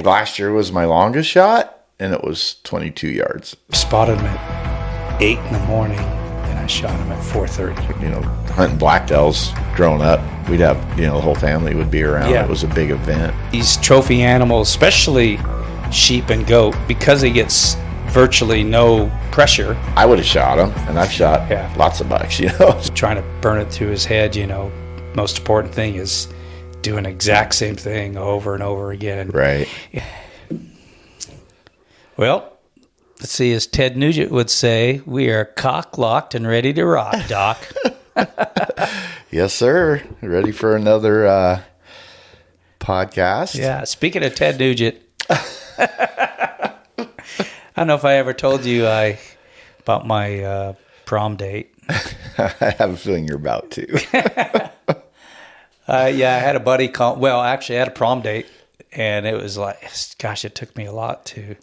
last year was my longest shot, and it was 22 yards. Spotted him at 8 in the morning, and I shot him at 4:30. You know, hunting blacktails growing up, we'd have, the whole family would be around. Yeah. It was a big event. These trophy animals, especially sheep and goat, because he gets virtually no pressure. I would have shot him, and I've shot lots of bucks, Trying to burn it through his head, most important thing is doing the exact same thing over and over again. Right. Well, let's see, as Ted Nugent would say, we are cock-locked and ready to rock, Doc. Yes, sir. Ready for another podcast? Yeah, speaking of Ted Nugent, I don't know if I ever told you about my prom date. I have a feeling you're about to. I had a buddy call. Well, actually, I had a prom date, and it was like, gosh, it took me a lot to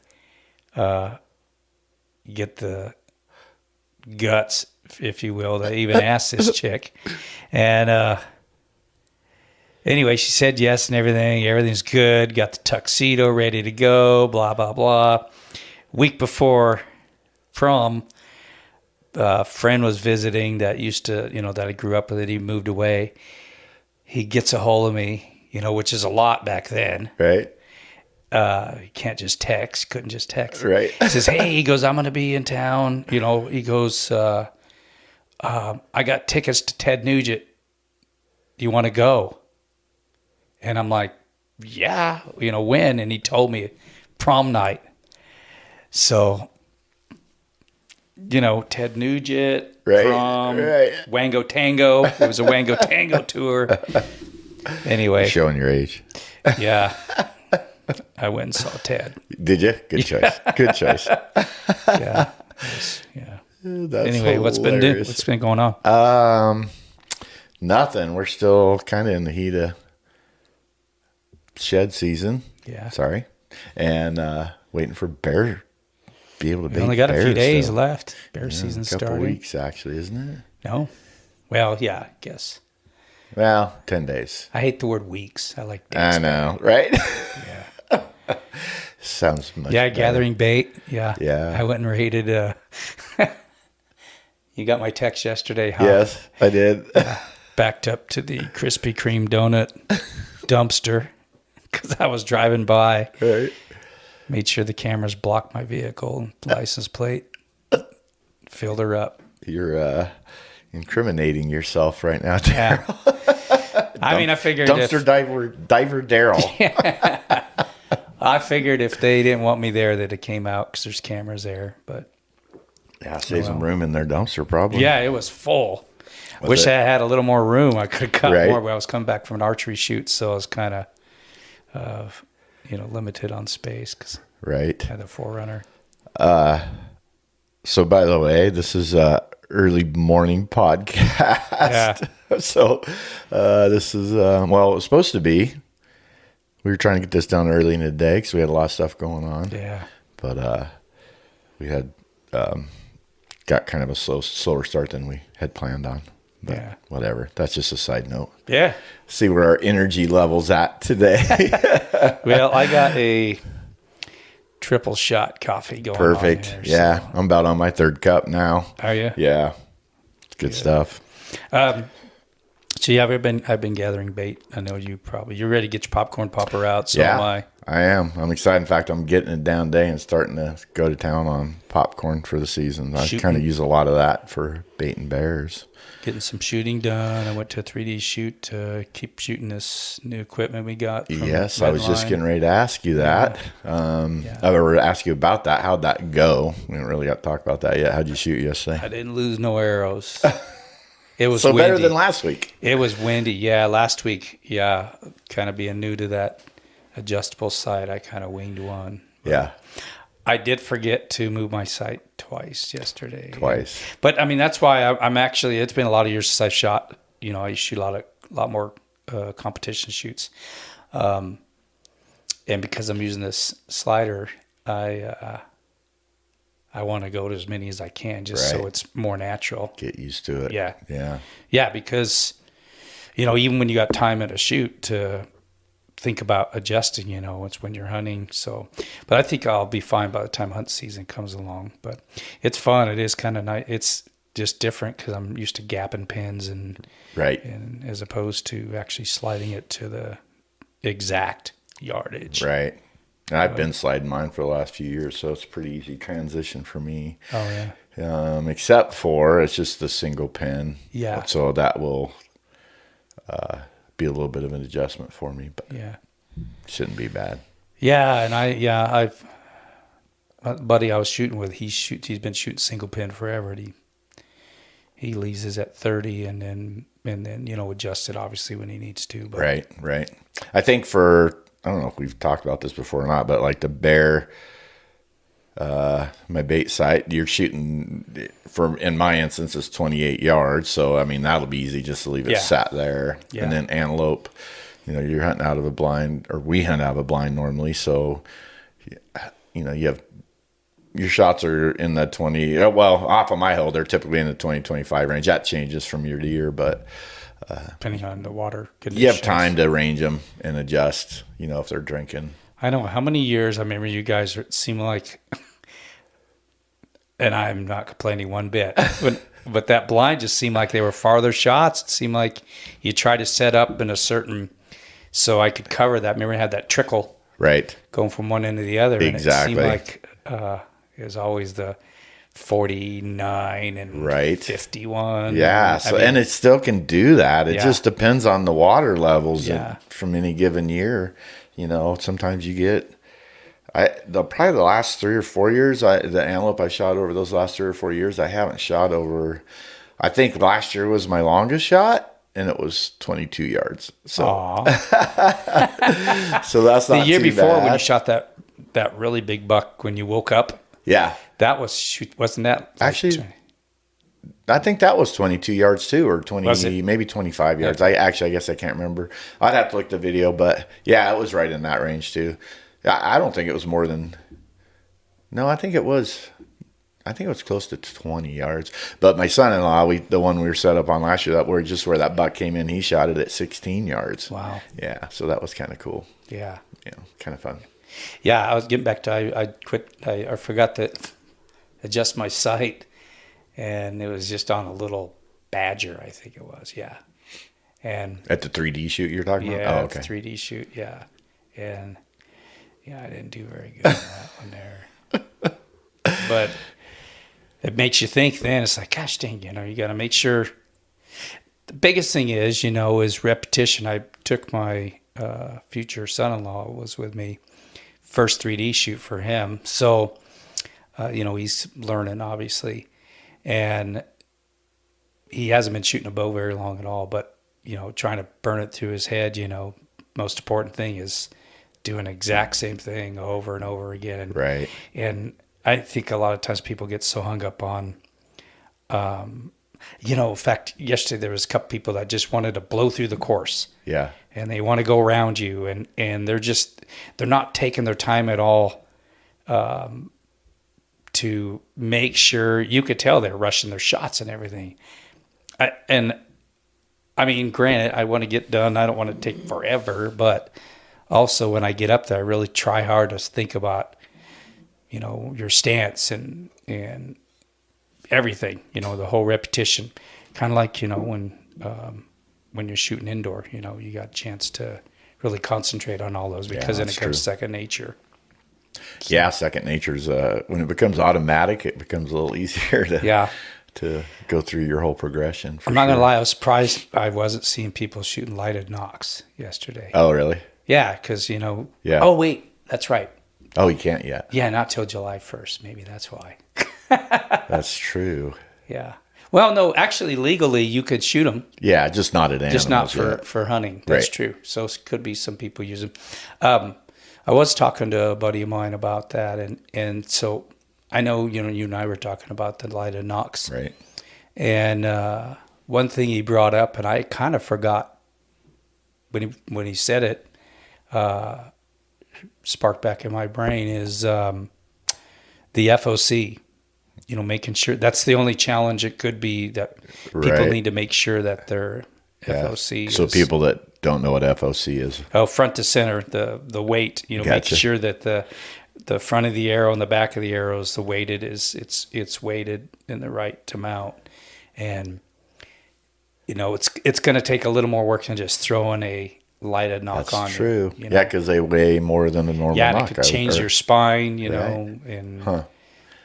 get the guts, if you will, to even ask this chick. And anyway, she said yes and everything. Everything's good. Got the tuxedo ready to go. Blah blah blah. Week before prom, a friend was visiting that used to, that I grew up with. It. He moved away. He gets a hold of me, which is a lot back then. Right. You can't just text. Couldn't just text. Right. He says, hey, he goes, I'm going to be in town. He goes, I got tickets to Ted Nugent. Do you want to go? And I'm like, yeah, when? And he told me prom night. So, Ted Nugent, right, prom, right. Wango Tango. It was a Wango Tango tour. Anyway. You're showing your age. Yeah. I went and saw Ted. Did you? Good choice. Good choice. Yeah. Yeah. That's anyway, hilarious. what's been going on? Nothing. We're still kind of in the heat of shed season. Yeah. Sorry. And waiting for bear. Be able to bait. We only got a few days still. left. Bear season's a couple starting. weeks, actually, isn't it? No. Well, yeah, I guess. Well, 10 days. I hate the word weeks. I like days. I know, right? Yeah. Sounds much Yeah, better. gathering bait. Yeah. Yeah. I went and raided. You got my text yesterday, huh? Yes, I did. Backed up to the Krispy Kreme donut dumpster because I was driving by. Right. Made sure the cameras blocked my vehicle, license plate, filled her up. You're incriminating yourself right now, Yeah. Daryl. I mean, I figured Dumpster diver Daryl. I figured if they didn't want me there, that it came out because there's cameras there. But Yeah, save some room in their dumpster, probably. yeah, it was full. Was Wish it? I had a little more room. I could have got Right. more. But I was coming back from an archery shoot, so I was kind of, limited on space because Right. I had the Forerunner. So, by the way, this is a early morning podcast. Yeah. So, this is, it was supposed to be. We were trying to get this done early in the day because we had a lot of stuff going on. Yeah. But we had got kind of a slower start than we had planned on. But Yeah. whatever. That's just a side note. Yeah. See where our energy level's at today. Well, I got a triple shot coffee going Perfect. on there, Yeah. so. I'm about on my third cup now. Are you? Yeah. It's good stuff. So yeah, I've been gathering bait. I know you're ready to get your popcorn popper out. So Yeah. am I. I am. I'm excited. In fact, I'm getting it down today and starting to go to town on popcorn for the season. I Shooting. kind of use a lot of that for baiting bears. Getting some shooting done. I went to a 3D shoot to keep shooting this new equipment we got. From Yes, I was just Redline. getting ready to ask you that. Yeah. I would ask you about that. How'd that go? We haven't really got to talk about that yet. How'd you shoot yesterday? I didn't lose no arrows. It was So windy. better than last week. It was windy. Yeah, last week. Yeah, kind of being new to that adjustable sight, I kind of winged one. Yeah, I did forget to move my sight twice yesterday. twice. But I mean, that's why I'm actually. It's been a lot of years since I've shot. I shoot a lot more competition shoots, and because I'm using this slider, I want to go to as many as I can, just so Right. it's more natural. Get used to it. Yeah. Yeah. Yeah, because even when you got time at a shoot to think about adjusting, it's when you're hunting. So, but I think I'll be fine by the time hunt season comes along. But it's fun. It is kind of nice. It's just different because I'm used to gapping pins and as opposed to actually sliding it to the exact yardage. Right. And I've been sliding mine for the last few years, so it's a pretty easy transition for me. Oh yeah. Except for it's just the single pin. Yeah. So that will be a little bit of an adjustment for me, but yeah, shouldn't be bad. Yeah, and I've my buddy I was shooting with. He's been shooting single pin forever. And he leaves his at 30, and then adjust it obviously when he needs to. But. Right. I think I don't know if we've talked about this before or not, but like the bear, my bait sight, you're shooting in my instance, it's 28 yards. So, I mean, that'll be easy just to leave it sat there. Yeah. And then antelope, you're hunting out of a blind, or we hunt out of a blind normally. So, you have, your shots are in the 20, well, off of my hill, they're typically in the 20, 25 range. That changes from year to year, but depending on the water conditions. You have time to range them and adjust, if they're drinking. I know how many years I remember you guys seem like, and I'm not complaining one bit, but that blind just seemed like they were farther shots. It seemed like you try to set up in a certain, so I could cover that. Remember I had that trickle going from one end to the other. Exactly. And it seemed like it was always the 49 and 51. Yeah, and it still can do that. It just depends on the water levels from any given year. Sometimes you get probably the last 3 or 4 years, the antelope I shot over those last 3 or 4 years, I haven't shot over. I think last year was my longest shot, and it was 22 yards. So, so that's not the year too before bad. When you shot that really big buck when you woke up. Yeah. That wasn't that? Actually, I think that was 22 yards too, or 20, maybe 25 yards. Yeah. I guess I can't remember. I'd have to look at the video, but yeah, it was right in that range too. I don't think it was more than, no, I think it was close to 20 yards. But my son-in-law, the one we were set up on last year, where that buck came in, he shot it at 16 yards. Wow. Yeah. So that was kind of cool. Yeah. Kind of fun. Yeah, I was getting back to I quit. I forgot to adjust my sight, and it was just on a little badger, I think it was. Yeah, and at the 3D shoot you're talking about. Yeah, the 3D shoot. Yeah, and I didn't do very good on that one there. But it makes you think. Then it's like, gosh dang, you got to make sure. The biggest thing is repetition. I took my future son-in-law was with me. First 3D shoot for him. So, he's learning obviously, and he hasn't been shooting a bow very long at all, but, trying to burn it through his head, most important thing is doing the exact same thing over and over again. Right. And I think a lot of times people get so hung up on, in fact, yesterday there was a couple people that just wanted to blow through the course. Yeah. And they want to go around you, and they're not taking their time at all to make sure. You could tell they're rushing their shots and everything. I mean, granted, I want to get done. I don't want to take forever, but also when I get up there, I really try hard to think about, your stance and everything, the whole repetition, kind of like, when you're shooting indoor, you got a chance to really concentrate on all those because then it comes second nature. So. Yeah, second nature is when it becomes automatic, it becomes a little easier to go through your whole progression. I'm not gonna lie, I was surprised I wasn't seeing people shooting lighted nocks yesterday. Oh, really? Yeah, because Yeah. Oh wait, that's right. Oh, you can't yet. Yeah, not till July 1st. Maybe that's why. That's true. Yeah. Well, no, actually, legally, you could shoot them. Yeah, just not at animals. Just not for hunting. That's true. So it could be some people use them. I was talking to a buddy of mine about that, and so I know you and I were talking about the lighted nocks. Right. And one thing he brought up, and I kind of forgot when he said it, sparked back in my brain, is the FOC. Making sure that's the only challenge it could be that people need to make sure that they're FOC. So people that don't know what FOC is. Oh, front to center, the weight. You know, Gotcha. making sure that the front of the arrow and the back of the arrow is it's weighted in the right to mount, and you know it's going to take a little more work than just throwing a lighted knock on. That's true. You know? Yeah, because they weigh more than a normal yeah, knock. and it could change your spine, you Right. know, and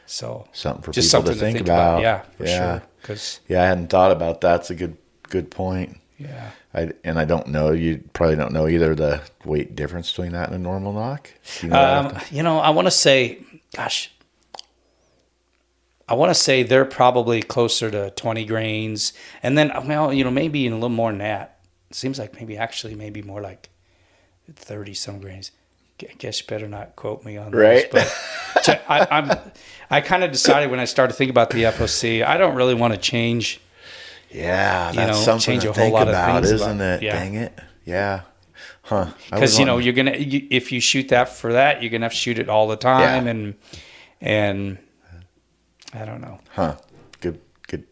so something for just people something to think about. Yeah, for sure. Because I hadn't thought about that. It's a good point. yeah, I don't know. You probably don't know either the weight difference between that and a normal knock. You know, you know, I want to say, gosh, I want to say they're probably closer to 20 grains, and then well, you know, maybe a little more than that. It seems like maybe more like 30 some grains. I guess you better not quote me on right? This, but I kind of decided when I started thinking about the FOC, I don't really want to change. Yeah, You that's know, something change to a whole think lot of about, things isn't about- it? yeah. Dang it. Yeah. Huh. Because you know if you shoot that for that, you're gonna have to shoot it all the time, and I don't know. Huh.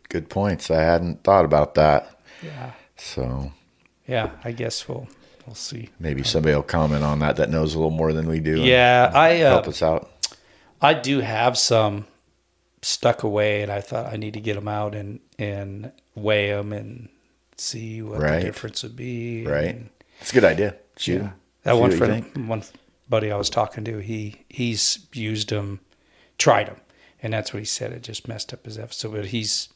Good points. I hadn't thought about that. Yeah, So yeah. I guess we'll see. maybe somebody will comment on that knows a little more than we do. and Yeah, help us out. I do have some stuck away, and I thought I need to get them out and weigh them and see what Right. the difference would be. Right. And, It's a good idea. Shoot. yeah. See That one what you friend, think. one buddy I was talking to, he's used them, tried them, and that's what he said. It just messed up his episode, but he's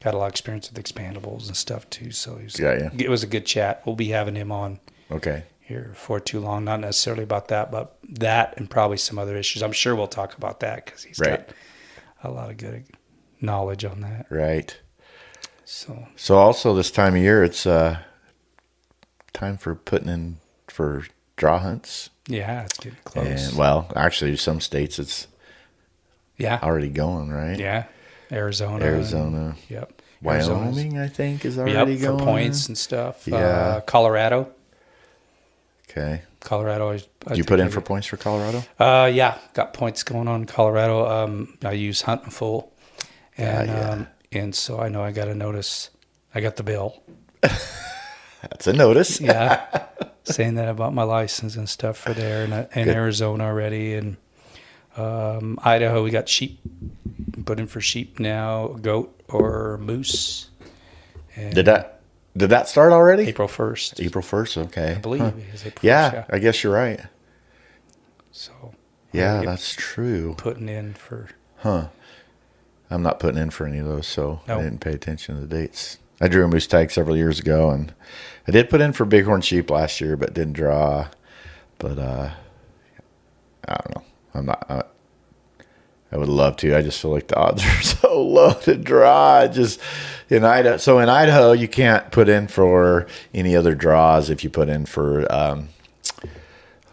got a lot of experience with expandables and stuff too. So it was a good chat. We'll be having him on Okay. here for too long. Not necessarily about that, but that and probably some other issues. I'm sure we'll talk about that because he's Right. got a lot of good knowledge on that. Right. So Also this time of year, it's time for putting in for draw hunts. yeah, it's getting close. And well, actually, some states it's yeah, already going, right? yeah, Arizona. Arizona. Yep. Arizona's- Wyoming, I think, is already Yep, going. for points and stuff. Yeah. Colorado. Okay. Colorado. Did you put in for points for Colorado? Yeah, got points going on in Colorado. I use Hunting Full, and and so I know I got a notice. I got the bill. That's a notice. Yeah, saying that about my license and stuff for there, and Arizona already, and Idaho. We got sheep. Put in for sheep now, goat or moose. And Did that start already? April 1st. April 1st. Okay. I believe it is April 1st. Yeah, I guess you're right. So Yeah, Yep. that's true. putting in for I'm not putting in for any of those, so No. I didn't pay attention to the dates. I drew a moose tag several years ago, and I did put in for bighorn sheep last year, but didn't draw. But I don't know. I'm not. I would love to. I just feel like the odds are so low to draw. Just in Idaho. So in Idaho, you can't put in for any other draws if you put in for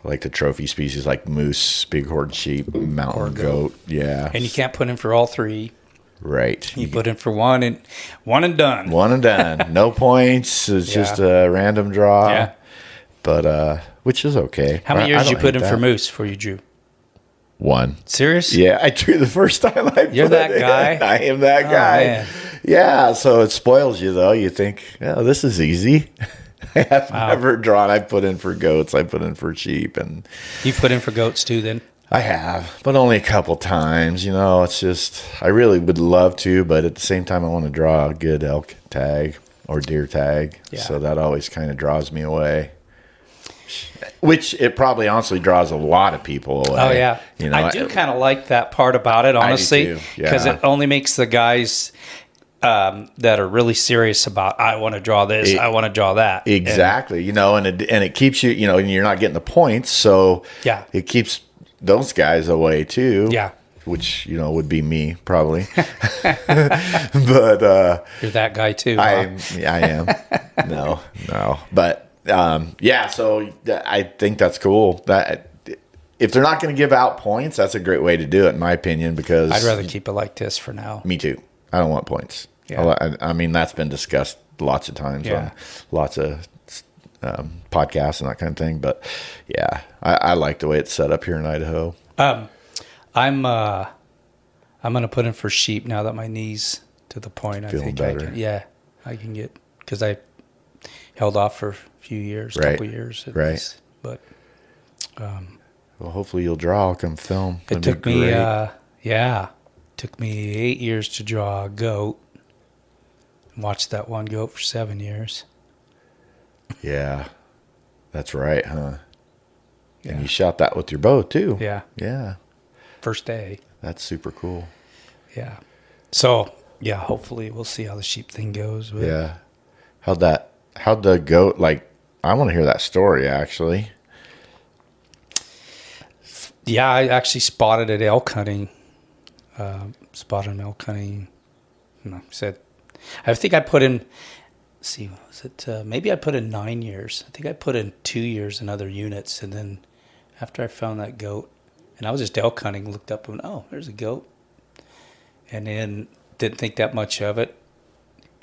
like the trophy species like moose, bighorn sheep, mountain goat. Yeah. and you can't put in for all three. Right. You put in for one and done. One and done. No points. It's just a random draw. Yeah. But which is okay. How many I years did you don't put hate in for that. moose before you drew? One. Serious? Yeah, I drew the first time I You're put that in. guy? I am that Oh, guy. man. Yeah, so it spoils you though. You think, oh, this is easy. I have never drawn. I put in for goats. I put in for sheep, and You put in for goats too then? I have, but only a couple times. You know, it's just I really would love to, but at the same time, I want to draw a good elk tag or deer tag. Yeah. So that always kind of draws me away. Which it probably honestly draws a lot of people away. Oh yeah, you know, I do kind of like that part about it, honestly, too, yeah. because it only makes the guys that are really serious about I want to draw this, I want to draw that. Exactly. You know, and it keeps you. You know, and you're not getting the points, so Yeah. it keeps those guys away too. Yeah. Which would be me probably. But You're that guy too. I am. No. But yeah, so I think that's cool. That if they're not going to give out points, that's a great way to do it, in my opinion. Because I'd rather keep it like this for now. me too. I don't want points. Yeah. I mean, that's been discussed lots of times Yeah. on lots of podcasts and that kind of thing. But yeah, I like the way it's set up here in Idaho. I'm gonna put in for sheep now that my knee's to the point. I Feeling think better. I can get because held off for a few years, Right. couple years at Right. least. But Well, hopefully you'll draw. I'll come film. it That'd be took me, great. took me 8 years to draw a goat. Watched that one goat for 7 years. Yeah. That's right, huh? Yeah. And you shot that with your bow, too. Yeah. Yeah. First day. That's super cool. Yeah. So, yeah, hopefully we'll see how the sheep thing goes. But Yeah. How'd the goat, like, I want to hear that story, actually. yeah, I actually spotted it elk hunting. Spotted him elk hunting. No, said, I think I put in, let's see, was it, maybe I put in 9 years. I think I put in 2 years in other units. And then after I found that goat, and I was just elk hunting, looked up and, oh, there's a goat. And then didn't think that much of it.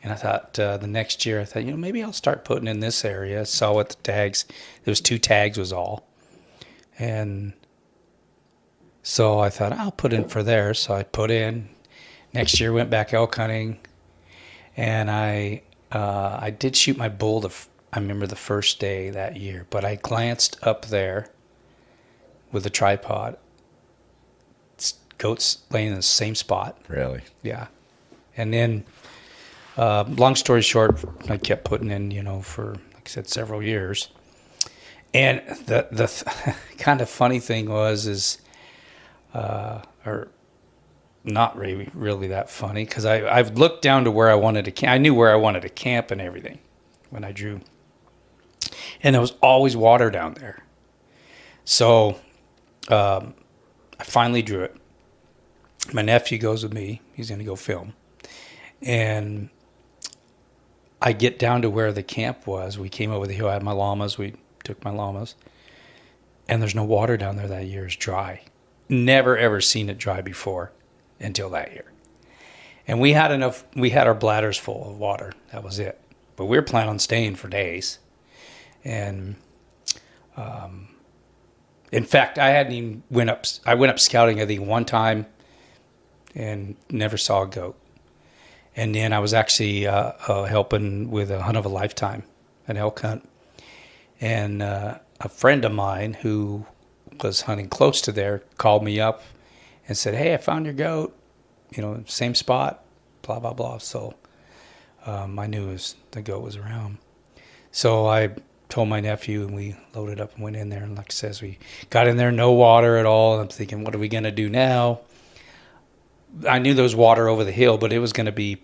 And I thought the next year, I thought, maybe I'll start putting in this area. Saw what the tags, there was 2 tags was all. And so I thought, I'll put in for there. So I put in. Next year, went back elk hunting. And I did shoot my bull, I remember the first day that year. But I glanced up there with a tripod. Goats laying in the same spot. Really? Yeah. And then, long story short, I kept putting in, for, like I said, several years. And the kind of funny thing was, or not really that funny, because I've looked down to where I wanted to camp. I knew where I wanted to camp and everything when I drew. And there was always water down there. So I finally drew it. My nephew goes with me. He's going to go film. And I get down to where the camp was. We came over the hill. I had my llamas. We took my llamas. And there's no water down there that year. It's dry. Never, ever seen it dry before until that year. And we had our bladders full of water. That was it. But we were planning on staying for days. And in fact, I went up scouting, I think, one time and never saw a goat. And then I was actually helping with a hunt of a lifetime, an elk hunt. And a friend of mine who was hunting close to there called me up and said, hey, I found your goat, same spot, blah, blah, blah. So I knew the goat was around. So I told my nephew, and we loaded up and went in there. And like I says, we got in there, no water at all. I'm thinking, what are we going to do now? I knew there was water over the hill, but it was going to be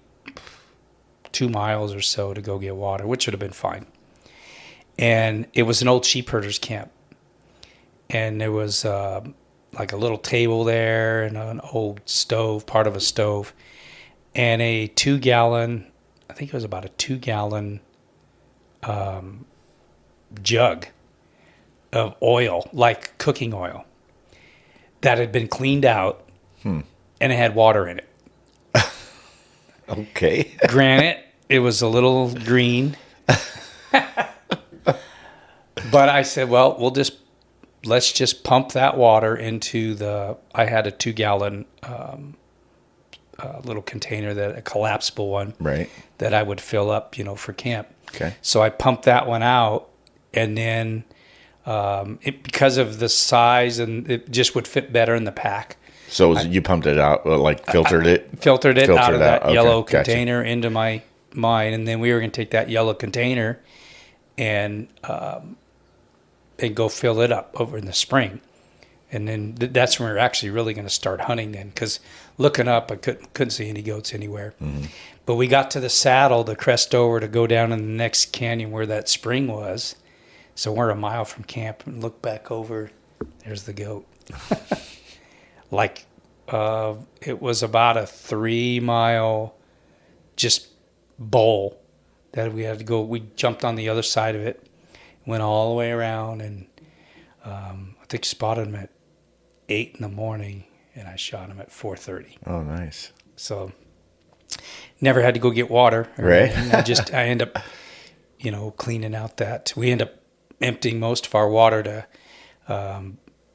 2 miles or so to go get water, which would have been fine. And it was an old sheep herder's camp. And there was like a little table there and an old stove, part of a stove, and a 2-gallon, I think it was about a 2-gallon jug of oil, like cooking oil, that had been cleaned out. And it had water in it. Okay. Granted, it was a little green. But I said, well, let's just pump that water into I had a 2-gallon little container, a collapsible one. Right. That I would fill up, for camp. Okay. So I pumped that one out, and then because of the size, and it just would fit better in the pack. So you pumped it out, like filtered it? Filtered it out of that Okay, yellow gotcha. container into mine, and then we were going to take that yellow container and go fill it up over in the spring. And then that's when we were actually really going to start hunting then, because looking up, I couldn't see any goats anywhere. Mm-hmm. But we got to the saddle to crest over to go down in the next canyon where that spring was. So we're a mile from camp and look back over. There's the goat. It was about a 3-mile just bowl that we had to go. We jumped on the other side of it, went all the way around, and I think spotted him at 8 in the morning, and I shot him at 4:30. Oh, nice. So never had to go get water. Right. I end up, cleaning out that. We end up emptying most of our water to.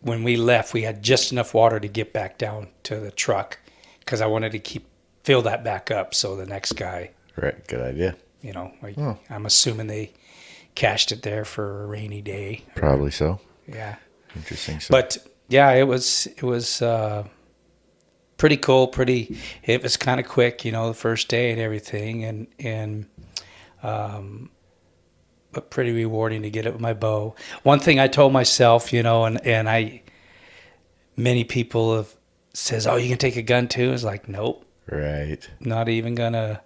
When we left, we had just enough water to get back down to the truck, because I wanted to fill that back up so the next guy. Right. Good idea. I'm assuming cached it there for a rainy day. Probably so. Yeah. Interesting. So. But yeah, it was pretty cool. It was kind of quick, the first day and everything, but pretty rewarding to get it with my bow. One thing I told myself, many people have says, "Oh, you can take a gun too." It's like, nope, right, not even gonna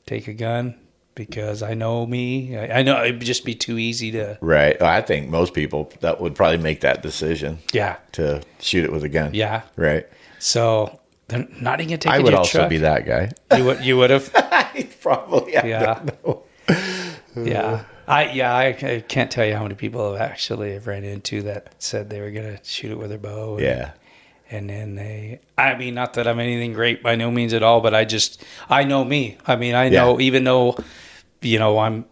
take a gun because I know me. I know it'd just be too easy to. Right, I think most people that would probably make that decision. Yeah, to shoot it with a gun. Yeah, right. So they're not even gonna take. I it would to also truck. be that guy. You would have probably. I don't know. Yeah. I can't tell you how many people have actually ran into that said they were going to shoot it with their bow. And then not that I'm anything great by no means at all, but I know me. I know, even though, I'm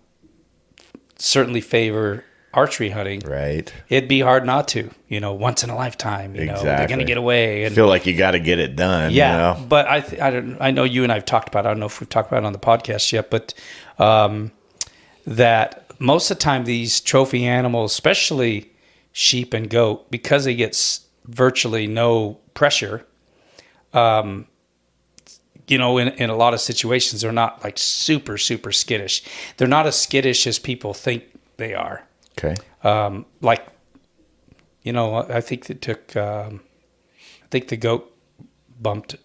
certainly favor archery hunting. Right. It'd be hard not to, once in a lifetime, exactly. They're going to get away. And feel like you got to get it done. Yeah. But I know you and I've talked about it. I don't know if we've talked about it on the podcast yet, but, that most of the time these trophy animals, especially sheep and goat, because they get virtually no pressure, in a lot of situations, they're not like super, super skittish. They're not as skittish as people think they are. Okay. I think it took, I think the goat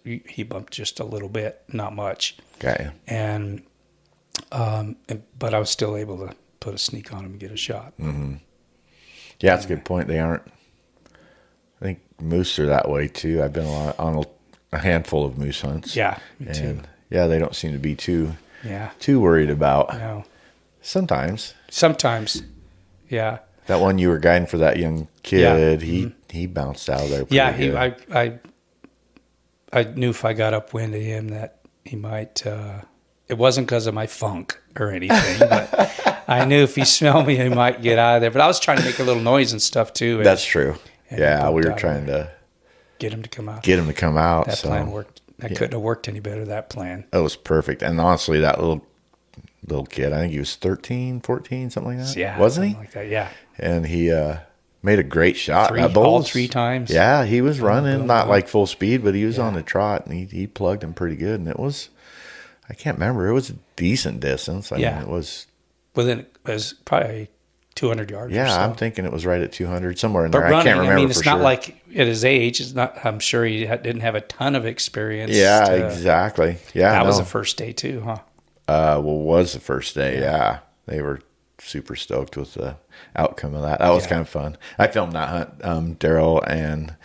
he bumped just a little bit, not much. Okay. And, but I was still able to put a sneak on him and get a shot. Mm-hmm. Yeah, that's a good point. They aren't. I think moose are that way too. I've been on a handful of moose hunts. Yeah, me too. Yeah, they don't seem to be too Yeah. too worried about. No. Sometimes. Yeah. That one you were guiding for that young kid, he bounced out of there. Yeah, good. I knew if I got upwind of him that he might. It wasn't because of my funk or anything, but I knew if he smelled me, he might get out of there. But I was trying to make a little noise and stuff too. That's true. Yeah, we were trying to get him to come out. That plan worked. That couldn't have worked any better, that plan. It was perfect. And honestly, that little kid, I think he was 13, 14, something like that. Yeah. Wasn't he? Like that, yeah. And he made a great shot. All three times. Yeah, he was running, not like full speed, but he was on the trot, and he plugged him pretty good. And it was, I can't remember, it was a decent distance. I mean, it was. It was probably 200 yards. Yeah, or so. I'm thinking it was right at 200, somewhere in but there. Running, I can't remember. It's not like at his age. It's not. I'm sure he didn't have a ton of experience. Yeah, exactly. Yeah, that was the first day too, huh? Was the first day. Yeah, they were super stoked with the outcome of that. That was kind of fun. I filmed that hunt. Daryl and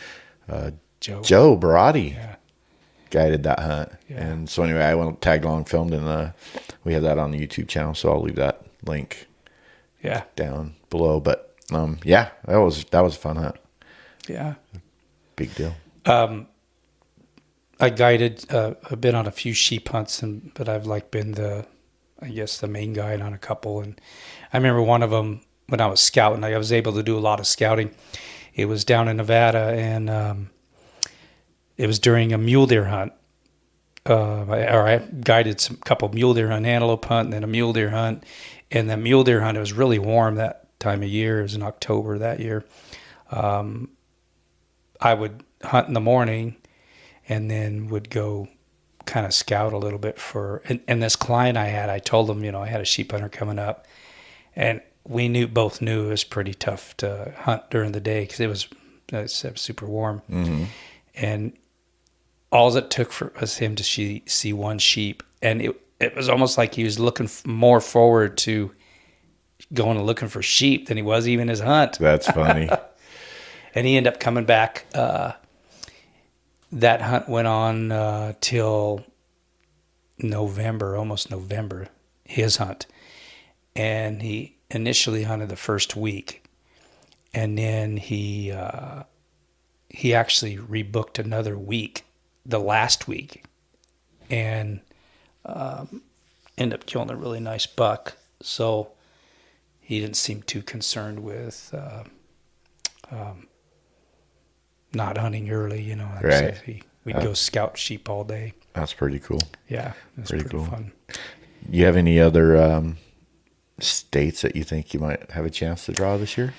Joe Barati guided that hunt, and so anyway, I went tagged along, filmed, and we have that on the YouTube channel. So I'll leave that link. Down below, but that was a fun hunt. Yeah, big deal. I guided a bit on a few sheep hunts, but I've been the main guide on a couple. And I remember one of them when I was scouting. I was able to do a lot of scouting. It was down in Nevada, and it was during a mule deer hunt. I guided a couple mule deer hunt, antelope hunt, and then a mule deer hunt. And the mule deer hunt, it was really warm that time of year. It was in October that year. I would hunt in the morning and then would go kind of scout a little bit and this client I told him, I had a sheep hunter coming up, and we both knew it was pretty tough to hunt during the day because it was super warm. Mm-hmm. And all it took was him to see one sheep. And it was almost like he was looking more forward to going and looking for sheep than he was even his hunt. That's funny. And he ended up coming back. That hunt went on till November, almost November, his hunt. And he initially hunted the first week. And then he actually rebooked another week, the last week. And ended up killing a really nice buck. So he didn't seem too concerned with not hunting early, Right. We'd go scout sheep all day. That's pretty cool. Yeah, that's pretty cool. fun. You have any other states that you think you might have a chance to draw this year?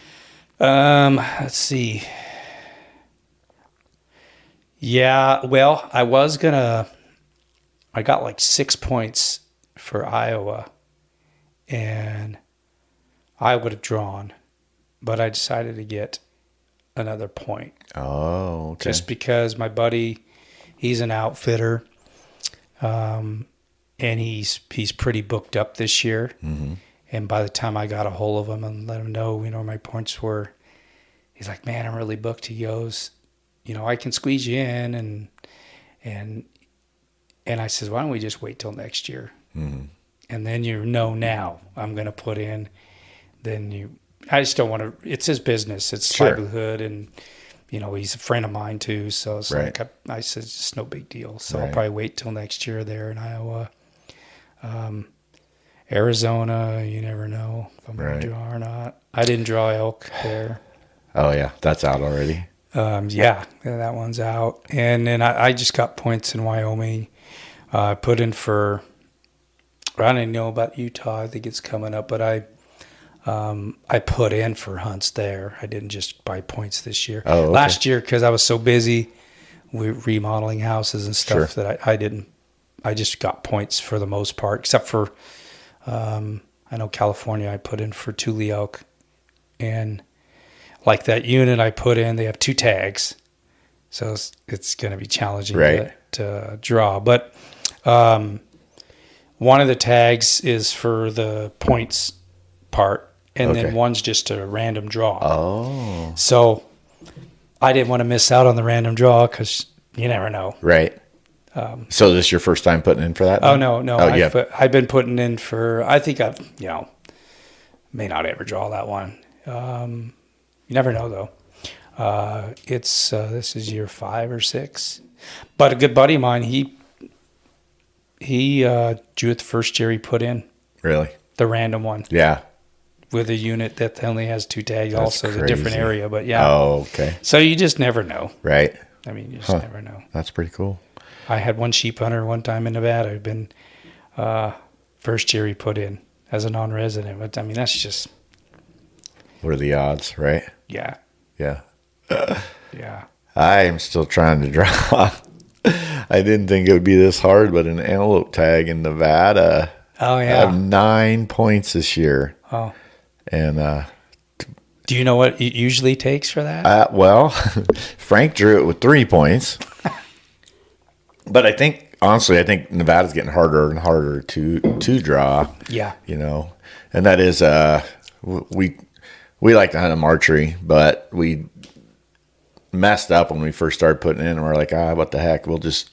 Let's see. Yeah, well, I got like 6 points for Iowa, and I would have drawn, but I decided to get another point. Oh, okay. Just because my buddy, he's an outfitter, and he's pretty booked up this year. Mm-hmm. And by the time I got a hold of him and let him know, my points were, he's like, man, I'm really booked. He goes, I can squeeze you in. And I says, why don't we just wait till next year? Mm-hmm. And then now I'm going to put in, I just don't want to, it's his business. It's Sure. livelihood. And, he's a friend of mine too. So it's Right. like, I said, it's just no big deal. So Right. I'll probably wait till next year there in Iowa. Arizona, you never know if I'm going Right. to draw or not. I didn't draw elk there. Oh, yeah. That's out already. Yeah, that one's out. And then I just got points in Wyoming. I put in for, I don't even know about Utah. I think it's coming up, but I put in for hunts there. I didn't just buy points this year. Oh, okay. Last year, because I was so busy remodeling houses and stuff Sure. that I didn't. I just got points for the most part, except for I know California. I put in for Tule elk, and like that unit I put in, they have 2 tags, so it's going to be challenging Right. to draw. But one of the tags is for the points part, and Okay. then one's just a random draw. Oh. So I didn't want to miss out on the random draw because you never know. Right. So this is your first time putting in for that? Oh, then? no. Oh, yeah. I've been putting in for, I think I've, may not ever draw that one. You never know, though. This is year 5 or 6. But a good buddy of mine, he drew it the first year he put in, Really? the random one, Yeah. with a unit that only has 2 tags. That's Also, it's a different crazy. area, but yeah. Oh, okay. So you just never know. Right. I mean, you just never know. That's pretty cool. I had one sheep hunter one time in Nevada who'd been first year he put in as a non-resident. But I mean, that's just, What are the odds, right? yeah. Yeah. Yeah. I am still trying to draw. I didn't think it would be this hard, but an antelope tag in Nevada. Oh, I yeah. have 9 points this year. Oh. And, Do you know what it usually takes for that? well, Frank drew it with 3 points. But I think Nevada's getting harder and harder to draw. Yeah. And that is, we like to hunt them archery, but we messed up when we first started putting in, and we're like, what the heck? We'll just,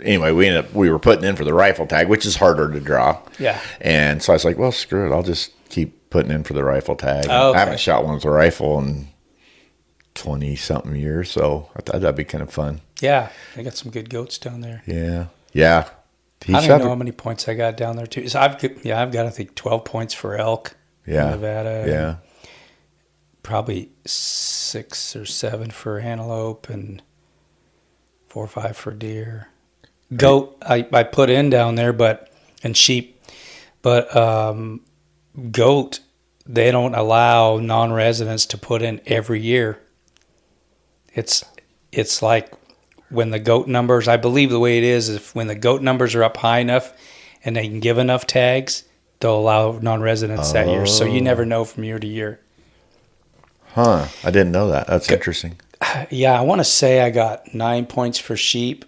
anyway, we were putting in for the rifle tag, which is harder to draw. Yeah. And so I was like, well, screw it. I'll just keep putting in for the rifle tag. Oh, okay. I haven't shot one with a rifle in 20 something years. So I thought that'd be kind of fun. Yeah. They got some good goats down there. Yeah. Yeah. I don't even know how many points I got down there too. So I've got I think 12 points for elk in Nevada. Yeah. Probably 6 or 7 for antelope and 4 or 5 for deer. Goat I put in down there, and sheep, but goat they don't allow non-residents to put in every year. It's like when the goat numbers, I believe the way it is if when the goat numbers are up high enough and they can give enough tags, they'll allow non-residents that year. So you never know from year to year. Huh. I didn't know that. That's interesting. Yeah, I want to say I got 9 points for sheep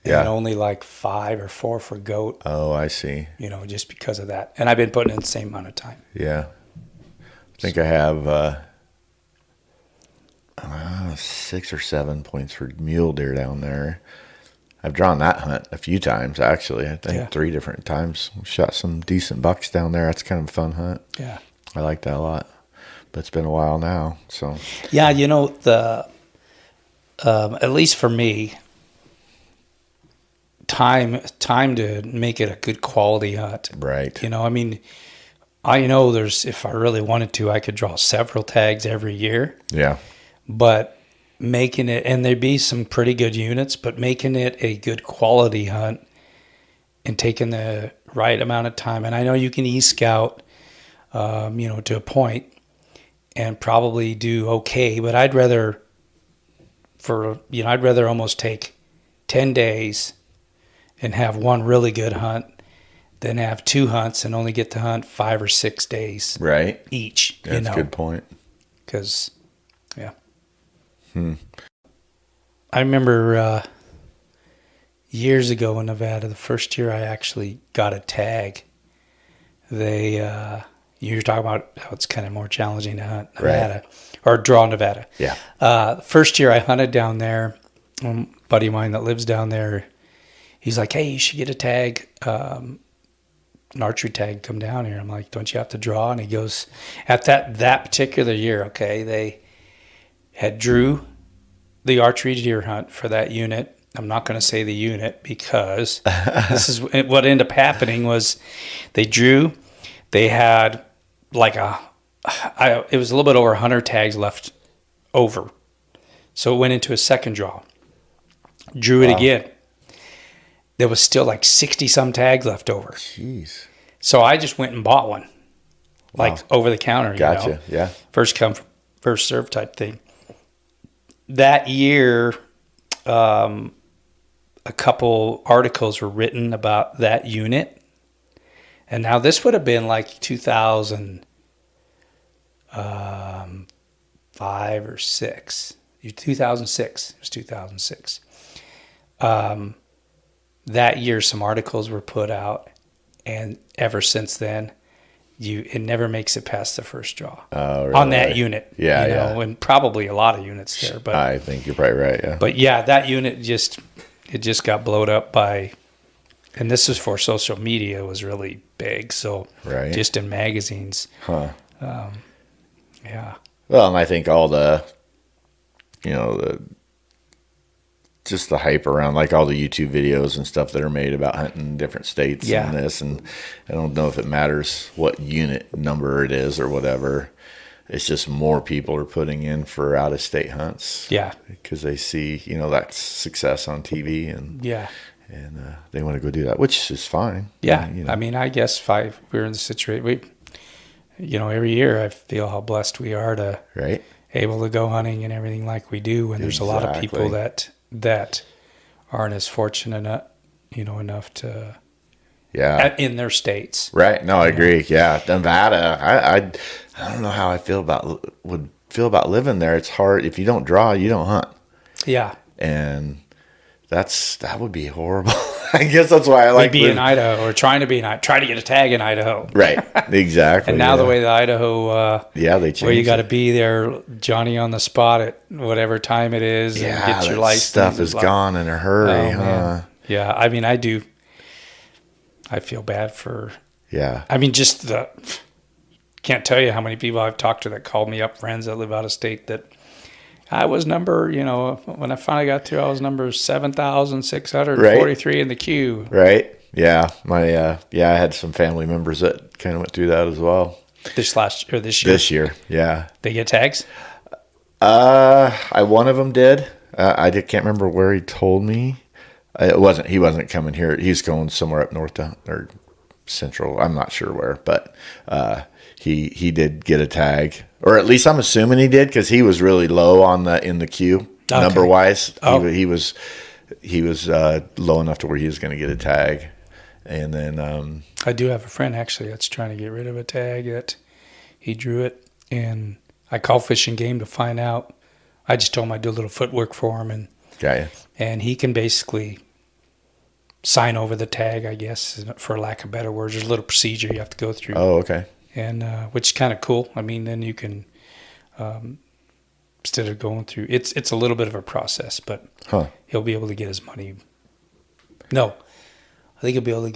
Yeah. and only like 5 or 4 for goat, Oh, I see. just because of that. And I've been putting in the same amount of time. Yeah. I think I have 6 or 7 points for mule deer down there. I've drawn that hunt a few times, actually. I think 3 different times. Shot some decent bucks down there. That's kind of a fun hunt. Yeah. I like that a lot. But it's been a while now, so. Yeah, at least for me, time to make it a good quality hunt. Right. I mean, I know if I really wanted to, I could draw several tags every year. Yeah. But making it, and there'd be some pretty good units, but making it a good quality hunt and taking the right amount of time. And I know you can e-scout to a point and probably do okay. But I'd rather almost take 10 days and have one really good hunt than have 2 hunts and only get to hunt 5 or 6 days right each. That's a good point. Because, yeah. I remember years ago in Nevada, the first year I actually got a tag, you're talking about how it's kind of more challenging to hunt Nevada or draw Nevada. Yeah. First year I hunted down there, a buddy of mine that lives down there, he's like, hey, you should get a tag, an archery tag, come down here. I'm like, don't you have to draw? And he goes, at that particular year, okay, they had drew the archery deer hunt for that unit. I'm not going to say the unit because this is what ended up happening was they had like it was a little bit over 100 tags left over. So it went into a second draw. Drew it again. There was still like 60 some tags left over. Jeez. So I just went and bought one. Like over the counter. Gotcha. Yeah. First come, first serve type thing. That year, a couple articles were written about that unit. And now this would have been like 2005 or 6. 2006. It was 2006. That year, some articles were put out. And ever since then, it never makes it past the first draw on that unit. Yeah, and probably a lot of units there. But I think you're probably right. Yeah. But yeah, that unit just got blowed up by, and this was for social media, was really big. So just in magazines. Huh. Yeah. Well, and I think all the just the hype around like all the YouTube videos and stuff that are made about hunting in different states and this, and I don't know if it matters what unit number it is or whatever. It's just more people are putting in for out of state hunts. Yeah. Because they see, that success on TV and they want to go do that, which is fine. Yeah. I mean, I guess we're in the situation, every year I feel how blessed we are to able to go hunting and everything like we do. And there's a lot of people that aren't as fortunate, enough to, in their states. Right. No, I agree. Yeah. Nevada, I don't know how I would feel about living there. It's hard. If you don't draw, you don't hunt. Yeah. And that would be horrible. I guess that's why I like be in Idaho or try to get a tag in Idaho. Right. Exactly. And now the way the Idaho, they changed where you got to be there, Johnny on the spot at whatever time it is, and get your license. Stuff is gone in a hurry, huh? Man. Yeah. I mean, I feel bad for. Yeah. I mean, can't tell you how many people I've talked to that called me up, friends that live out of state, that I was when I finally got to, I was number 7,643 in the queue. Right. Yeah. I had some family members that kind of went through that as well. This year? This year. Yeah. They get tags? One of them did. I can't remember where he told me. He wasn't coming here. He's going somewhere up north or central. I'm not sure where, but, he did get a tag, or at least I'm assuming he did, because he was really low in the queue number wise. He was low enough to where he was going to get a tag, and then I do have a friend actually that's trying to get rid of a tag that he drew it, and I called Fish and Game to find out. I just told him I'd do a little footwork for him, and he can basically sign over the tag, I guess, for lack of better words. There's a little procedure you have to go through. Oh, okay. And which is kind of cool. I mean, then you can, instead of going through, it's a little bit of a process, but he'll be able to get his money. No, I think he'll be able to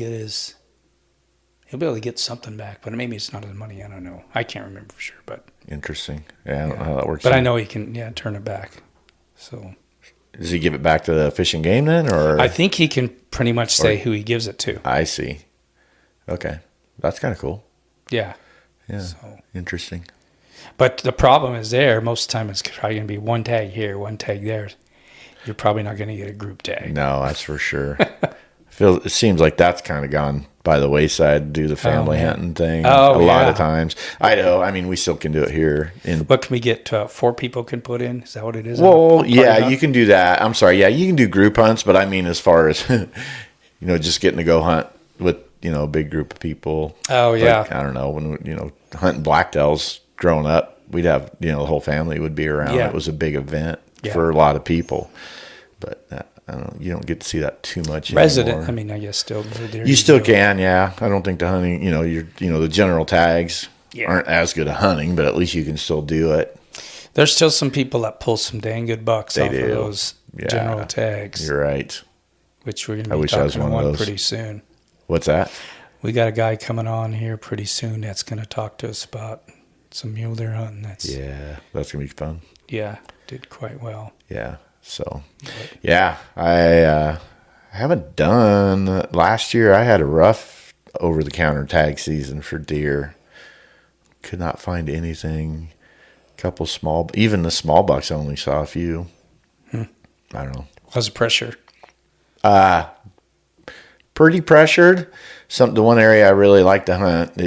get something back, but maybe it's not his money. I don't know. I can't remember for sure, but interesting. Yeah, I don't know how that works. But I know he can, turn it back. So does he give it back to the Fish and Game then, or I think he can pretty much say who he gives it to. I see. Okay, that's kind of cool. Yeah. Yeah. So interesting. But the problem is most of the time it's probably going to be one tag here, one tag there. You're probably not going to get a group tag. No, that's for sure. It seems like that's kind of gone by the wayside, do the family man. hunting thing. Oh, a lot yeah. of times. Idaho, I mean, we still can do it here. What can we get? 4 people can put in? Is that what it is? Well, yeah, you can do that. I'm sorry. Yeah, you can do group hunts, but I mean, as far as, just getting to go hunt with, a big group of people. Oh, yeah. Like, I don't know, when, hunting blacktails growing up, we'd have, the whole family would be around. Yeah. It was a big event for a lot of people. But I don't know, you don't get to see that too much Resident, anymore. I mean, I guess still mule deer. You still can, yeah. I don't think the hunting, the general tags Yeah. aren't as good at hunting, but at least you can still do it. There's still some people that pull some dang good bucks They off do. of those general tags. You're right. Which we're going I to be wish I was talking to one of one those. pretty soon. What's that? We got a guy coming on here pretty soon that's going to talk to us about some mule deer hunting. Yeah, that's going to be fun. Yeah, did quite well. Yeah. So, yeah, I haven't done last year. I had a rough over-the-counter tag season for deer. Could not find anything. Couple even the small bucks. I only saw a few. I don't know. How's the pressure? Pretty pressured. The one area I really like to hunt.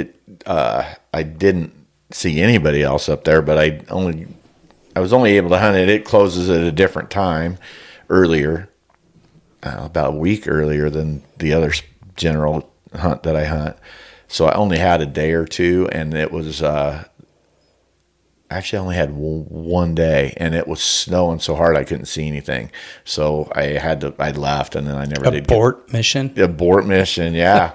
I didn't see anybody else up there, but I was only able to hunt it. It closes at a different time, earlier, about a week earlier than the other general hunt that I hunt. So I only had a day or two, and it was actually I only had one day, and it was snowing so hard I couldn't see anything. So I left, and then I never did. Abort mission? Abort mission, yeah.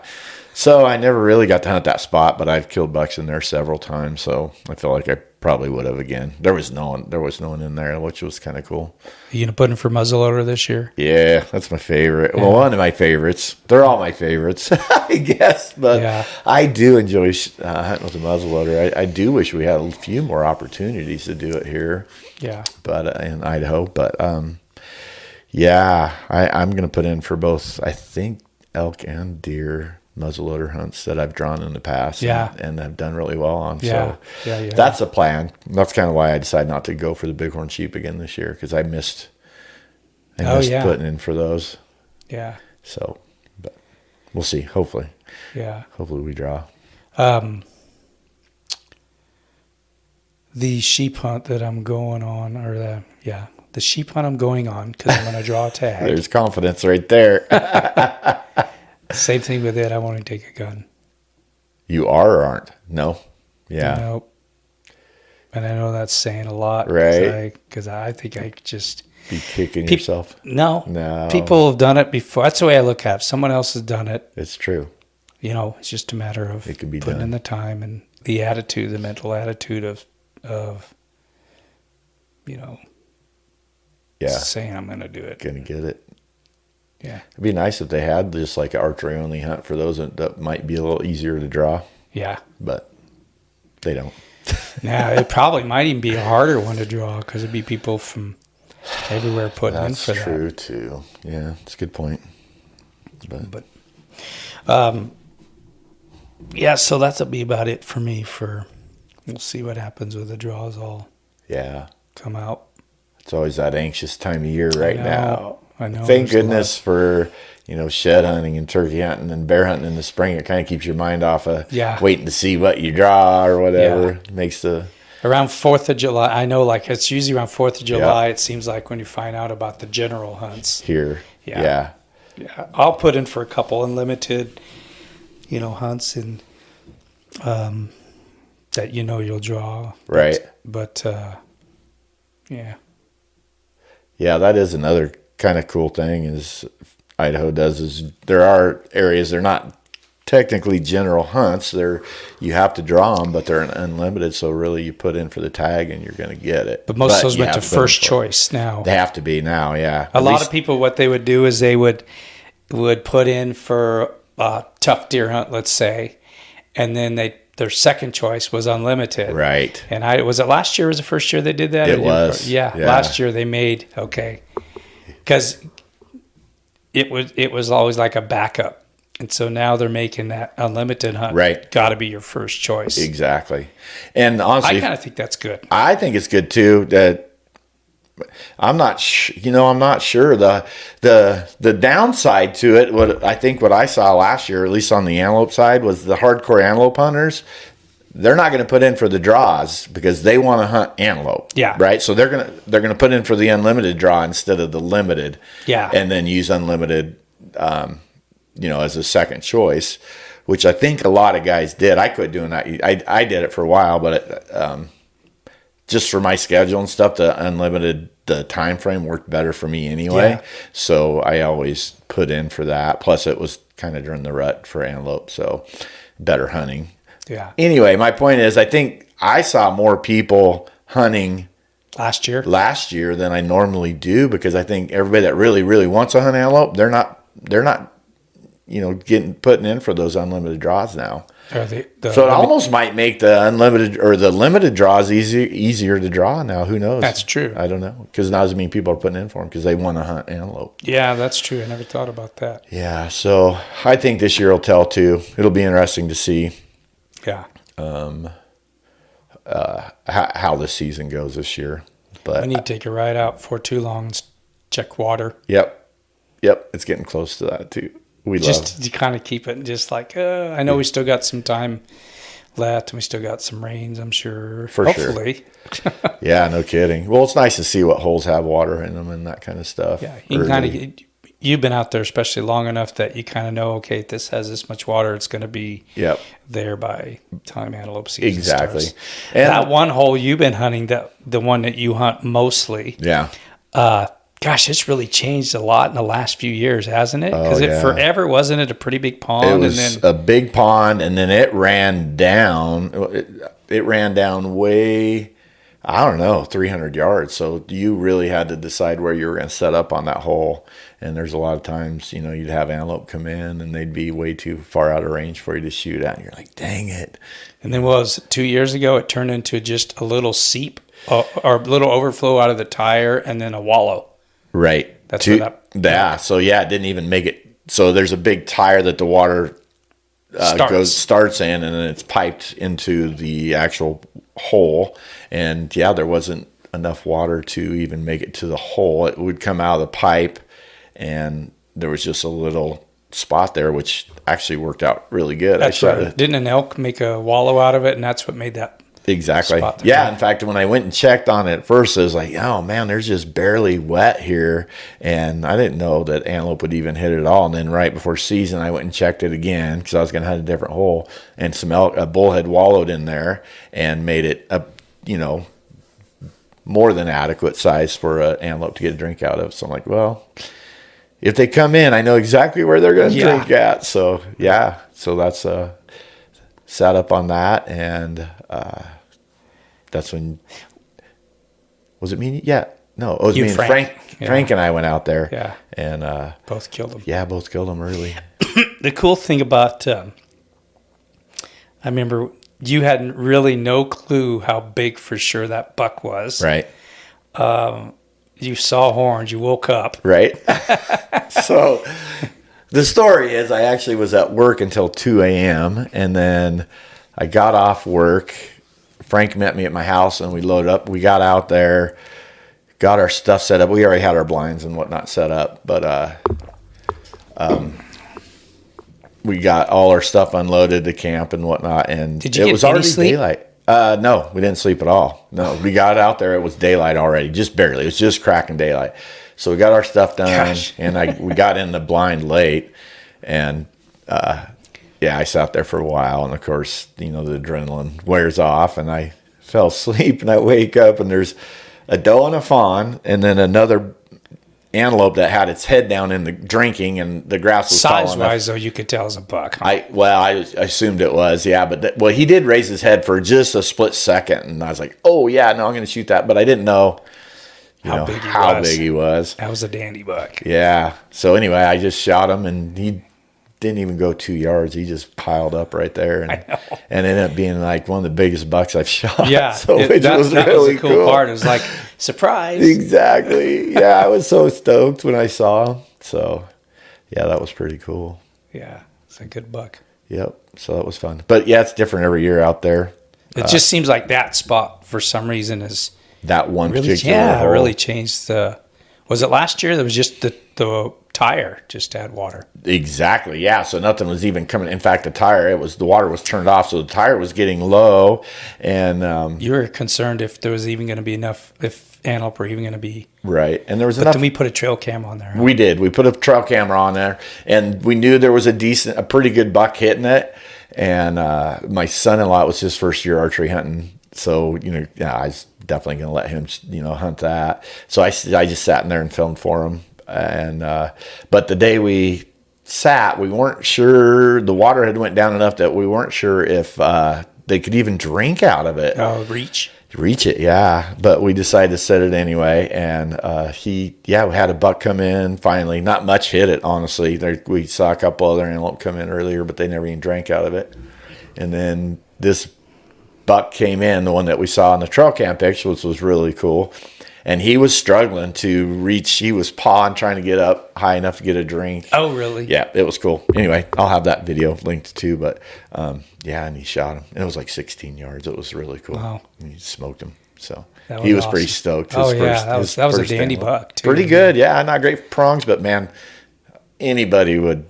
So I never really got to hunt that spot, but I've killed bucks in there several times, so I feel like I probably would have again. There was no one in there, which was kind of cool. Are you going to put in for muzzleloader this year? Yeah, that's my favorite. Well, one of my favorites. They're all my favorites, I guess. But I do enjoy hunting with a muzzleloader. I do wish we had a few more opportunities to do it here. Yeah. But in Idaho. But yeah, I'm going to put in for both, I think, elk and deer muzzleloader hunts that I've drawn in the past. Yeah. And have done really well on. Yeah. So Yeah. that's a plan. That's kind of why I decided not to go for the bighorn sheep again this year, because I missed putting in for those. Yeah. So, but we'll see. Hopefully. Yeah. Hopefully we draw. The sheep hunt that I'm going on, the sheep hunt I'm going on, because I'm going to draw a tag. There's confidence right there. Same thing with it. I want to take a gun. You are or aren't? No. Yeah. Nope. And I know that's saying a lot. Right. Because I think I could just be kicking yourself. No. People have done it before. That's the way I look at it. If someone else has done it. It's true. It's just a matter of it can be putting done. in the time and the attitude, the mental attitude of saying I'm going to do it. Going to get it. Yeah. It'd be nice if they had just like an archery only hunt for those that might be a little easier to draw. Yeah. But they don't. Now, it probably might even be a harder one to draw because it'd be people from everywhere putting in for that. That's true too. Yeah, it's a good point. But so that'll be about it for me. We'll see what happens with the draws all come out. It's always that anxious time of year right now. I know. Thank goodness for, shed hunting and turkey hunting and bear hunting in the spring. It kind of keeps your mind off of waiting to see what you draw or whatever. It makes around 4th of July. I know, it's usually around 4th of July. It seems like when you find out about the general hunts here. Yeah. I'll put in for a couple unlimited, hunts and that you'll draw. Right. But yeah. Yeah, that is another kind of cool thing is Idaho does is there are areas, they're not technically general hunts. You have to draw them, but they're unlimited. So really you put in for the tag and you're going to get it. But most of those went to first choice now. They have to be now, yeah. A lot of people, what they would do is they would put in for a tough deer hunt, let's say, and then their second choice was unlimited. Right. And was it last year was the first year they did that? It was. Yeah. Last year they made, because it was always like a backup. And so now they're making that unlimited hunt. Right. Got to be your first choice. Exactly. And honestly, I kind of think that's good. I think it's good too that I'm not I'm not sure. The downside to it, what I saw last year, at least on the antelope side, was the hardcore antelope hunters. They're not going to put in for the draws because they want to hunt antelope. Yeah. Right. So they're gonna put in for the unlimited draw instead of the limited. Yeah. And then use unlimited, as a second choice, which I think a lot of guys did. I quit doing that. I did it for a while, but just for my schedule and stuff, the time frame worked better for me anyway. Yeah. So I always put in for that. Plus, it was kind of during the rut for antelope, so better hunting. Yeah. Anyway, my point is, I think I saw more people hunting last year than I normally do, because I think everybody that really, really wants to hunt antelope, they're not putting in for those unlimited draws now. So it almost might make the unlimited or the limited draws easier to draw now. Who knows? That's true. I don't know, because not as many people are putting in for them because they want to hunt antelope. Yeah, that's true. I never thought about that. Yeah, so I think this year will tell too. It'll be interesting to see. Yeah. How the season goes this year. But I need to take a ride out for too long and check water. Yep. It's getting close to that too. Just to kind of keep it just like, I know we still got some time left and we still got some rains, I'm sure. Hopefully. Sure. Yeah, no kidding. Well, it's nice to see what holes have water in them and that kind of stuff. Yeah, you can kind of, you've been out there especially long enough that you kind of know, okay, this has this much water, it's going to be there by time antelope season exactly starts. And that one hole you've been hunting, the one that you hunt mostly, gosh, it's really changed a lot in the last few years, hasn't it? Because forever, wasn't it a pretty big pond? It was a big pond, and then it ran down. It ran down way, I don't know, 300 yards. So you really had to decide where you were going to set up on that hole. And there's a lot of times, you'd have antelope come in, and they'd be way too far out of range for you to shoot at. And you're like, dang it. And then 2 years ago, it turned into just a little seep or a little overflow out of the tire and then a wallow. Right. That's So it didn't even make it. So there's a big tire that the water starts in, and then it's piped into the actual hole. And there wasn't enough water to even make it to the hole. It would come out of the pipe, and there was just a little spot there, which actually worked out really good. That's right. Didn't an elk make a wallow out of it, and that's what made that? Exactly. Yeah. In fact, when I went and checked on it at first, I was like, oh man, there's just barely wet here. And I didn't know that antelope would even hit it at all. And then right before season, I went and checked it again because I was going to hunt a different hole, and a bull had wallowed in there and made it more than adequate size for an antelope to get a drink out of. So I'm like, well, if they come in, I know exactly where they're going to drink at. So so that's sat up on that, and that's when, was it me? Yeah, no, it was me and Frank. Frank and I went out there, and both killed them. Yeah, both killed them early. The cool thing about, I remember you had really no clue how big for sure that buck was. Right. You saw horns. You woke up. Right. So the story is, I actually was at work until 2 a.m. and then I got off work. Frank met me at my house, and we loaded up. We got out there, got our stuff set up. We already had our blinds and whatnot set up, but we got all our stuff unloaded to camp and whatnot. And it was already daylight. No, we didn't sleep at all. No, we got out there. It was daylight already, just barely. It was just cracking daylight. So we got our stuff done, and we got in the blind late, and I sat there for a while, and of course, the adrenaline wears off, and I fell asleep, and I wake up, and there's a doe and a fawn, and then another antelope that had its head down in the drinking, and the grass was tall enough. Size-wise, though, you could tell it was a buck. I assumed it was, but he did raise his head for just a split second, and I was like, oh yeah, no, I'm going to shoot that, but I didn't know how big he was. That was a dandy buck. Yeah. So anyway, I just shot him, and he didn't even go 2 yards. He just piled up right there, and ended up being like one of the biggest bucks I've shot. Yeah, so that was the cool part. It was like, surprise. Exactly. Yeah, I was so stoked when I saw him. So yeah, that was pretty cool. Yeah, it's a good buck. Yep. So that was fun. But yeah, it's different every year out there. It just seems like that spot for some reason is that one Really, particular hole. really changed the. Was it last year? There was just the tire just had water. Exactly. Yeah. So nothing was even coming. In fact, the water was turned off, so the tire was getting low, and you were concerned if there was even going to be enough, if antelope were even going to be right. And there was but enough. then we put a trail cam on there. Huh? We did. We put a trail camera on there, and we knew there was a pretty good buck hitting it. And my son-in-law, it was his first year archery hunting, so I was definitely going to let him hunt that. So I just sat in there and filmed for him. And but the day we sat, we weren't sure. The water had went down enough that we weren't sure if they could even drink out of it. Oh, reach it, yeah. But we decided to set it anyway, and we had a buck come in finally. Not much hit it, honestly. We saw a couple other antelope come in earlier, but they never even drank out of it. And then this buck came in, the one that we saw in the trail cam picture, which was really cool. And he was struggling to reach. He was pawing, trying to get up high enough to get a drink. Oh, really? Yeah, it was cool. Anyway, I'll have that video linked too. But and he shot him. And it was like 16 yards. It was really cool. Wow. And he smoked him. So he was awesome. Pretty stoked. That was a dandy buck too. Pretty good. Yeah, not great for prongs, but man, anybody would.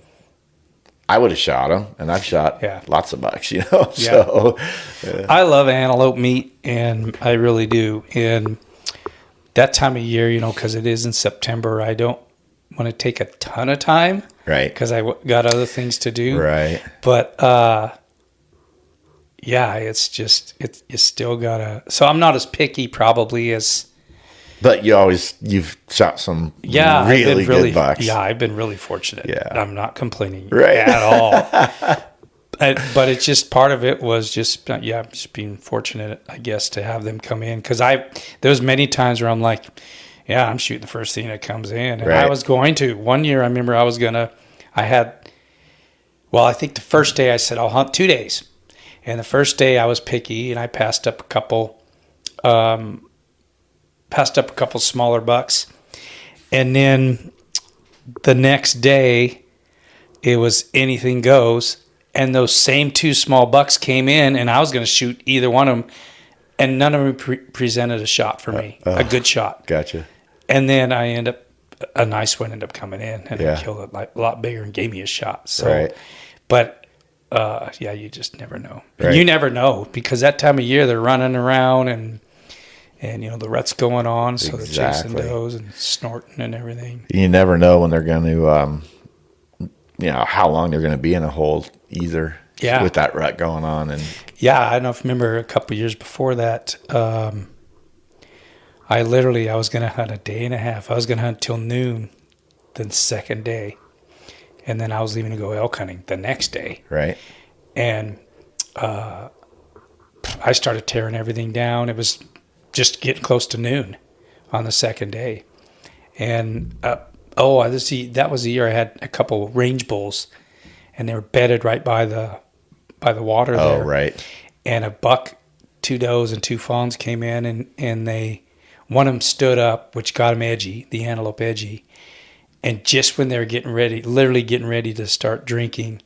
I would have shot him, and I've shot lots of bucks. Yeah. So I love antelope meat, and I really do. And that time of year, because it is in September, I don't want to take a ton of time. Right. Because I got other things to do. Right. But, it's just, you still got to. So I'm not as picky probably as. But you've shot some really good bucks. Yeah, I've been really fortunate. Yeah. I'm not complaining at all. But it's just part of it was just being fortunate, I guess, to have them come in. Because there's many times where I'm like, I'm shooting the first thing that comes in. And I was going to. One year I remember I think the first day I said, I'll hunt 2 days. And the first day I was picky and I passed up a couple smaller bucks. And then the next day it was anything goes. And those same 2 small bucks came in, and I was going to shoot either one of them, and none of them presented a shot for me, a good shot. Gotcha. And then a nice one ended up coming in, and I killed it a lot bigger and gave me a shot. So, but you just never know. Right. You never know, because that time of year they're running around and the rut's going on, so they're chasing does and snorting and everything. You never know when they're going to. How long they're going to be in a hole either. Yeah. With that rut going on. And I don't know if you remember a couple of years before that, I was going to hunt a day and a half. I was going to hunt till noon the second day. And then I was leaving to go elk hunting the next day. Right. And I started tearing everything down. It was just getting close to noon on the second day. And that was the year I had a couple of range bulls, and they were bedded right by the water there. Oh, right. And a buck, 2 does, and 2 fawns came in, and one of them stood up, which got him edgy, the antelope edgy. And just when they were literally getting ready to start drinking,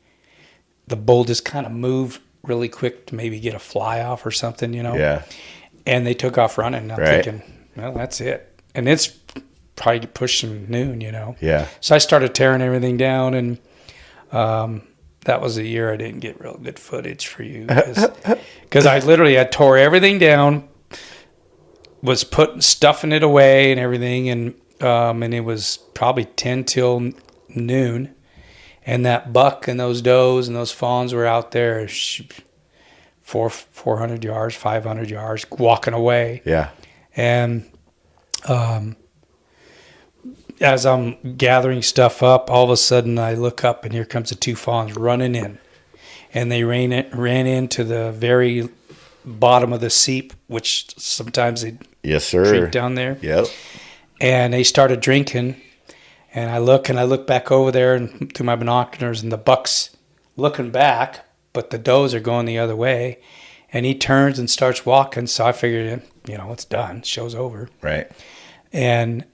the bull just kind of moved really quick to maybe get a fly off or something, Yeah. And they took off running. And I'm thinking, well, that's it. And it's probably pushing noon, Yeah. So I started tearing everything down, and that was the year I didn't get real good footage for you, because I tore everything down, was stuffing it away and everything, and it was probably 10 till noon, and that buck and those does and those fawns were out there 400 yards, 500 yards, walking away. Yeah. And as I'm gathering stuff up, all of a sudden I look up and here comes the 2 fawns running in, and they ran into the very bottom of the seep, which sometimes they creep down there. Yep. And they started drinking, and I look back over there and through my binoculars, and the buck's looking back, but the does are going the other way, and he turns and starts walking. So I figured, it's done. Show's over. Right. And